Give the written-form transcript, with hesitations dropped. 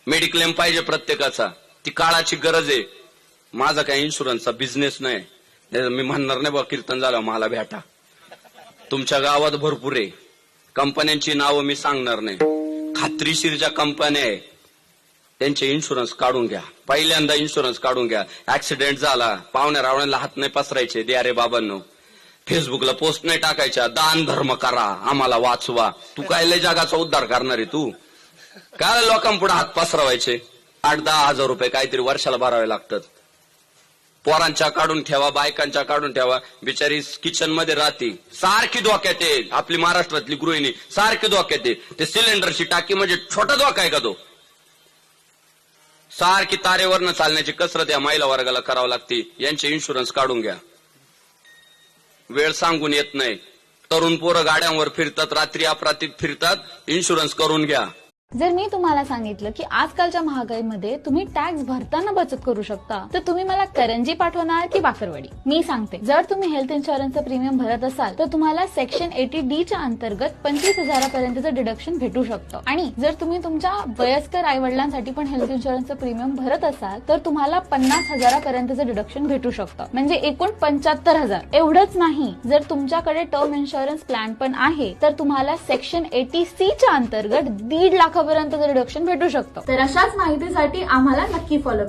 Mediclaim पाहिजे प्रत्येकाचा, ती काळाची गरज आहे. माझा काही इन्शुरन्सचा बिझनेस नाही. मी म्हणणार नाही बा कीर्तन झालं मला भेटा. तुमच्या गावात भरपूर आहे. कंपन्यांची नावं मी सांगणार नाही. खात्रीशीर ज्या कंपन्या आहे त्यांचे इन्शुरन्स काढून घ्या. पहिल्यांदा इन्शुरन्स काढून घ्या. ऍक्सिडेंट झाला पाहुण्या रावण्याला हात नाही पसरायचे. दे अरे बाबांनो, फेसबुकला पोस्ट नाही टाकायच्या. दान धर्म करा, आम्हाला वाचवा. तू काय लय जगाचा उद्धार करणार आहे तू? काय लोकांपुढे हात पसरवायचे? 8-10 हजार रुपये काहीतरी वर्षाला भरावे लागतात. पोरांच्या काढून ठेवा, बायकांच्या काढून ठेवा. बिचारी किचन मध्ये राहते, सारखी धोक्यात आहे. आपली महाराष्ट्रातली गृहिणी सारखी धोक्यात आहे. ते सिलेंडरची टाकी म्हणजे छोटा धोका आहे का तो? सारखी तारेवरनं चालण्याची कसरत या महिला वर्गाला करावं लागते. यांचे इन्शुरन्स काढून घ्या. वेळ सांगून येत नाही. तरुण पोरं गाड्यांवर फिरतात, रात्री अपरात्री फिरतात. इन्शुरन्स करून घ्या. जर मी तुम्हाला सांगितलं की आजकालच्या महागाईमध्ये तुम्ही टॅक्स भरताना बचत करू शकता, तर तुम्ही मला करंजी पाठवणार की बाकरवडी? मी सांगते, जर तुम्ही हेल्थ इन्शुरन्सचं प्रीमियम भरत असाल तर तुम्हाला सेक्शन 80D च्या अंतर्गत 25,000 पर्यंतचं डिडक्शन भेटू शकतं. आणि जर तुम्ही तुमच्या वयस्कर आई वडिलांसाठी पण हेल्थ इन्शुरन्सचं प्रीमियम भरत असाल तर तुम्हाला 50,000 पर्यंतचं डिडक्शन भेटू शकतं. म्हणजे एकूण 75,000. एवढंच नाही, जर तुमच्याकडे टर्म इन्शुरन्स प्लॅन पण आहे तर तुम्हाला सेक्शन 80C च्या अंतर्गत 1.5 लाखापर्यंतचं रिडक्शन भेटू शकतं. तर अशाच माहितीसाठी आम्हाला नक्की फॉलो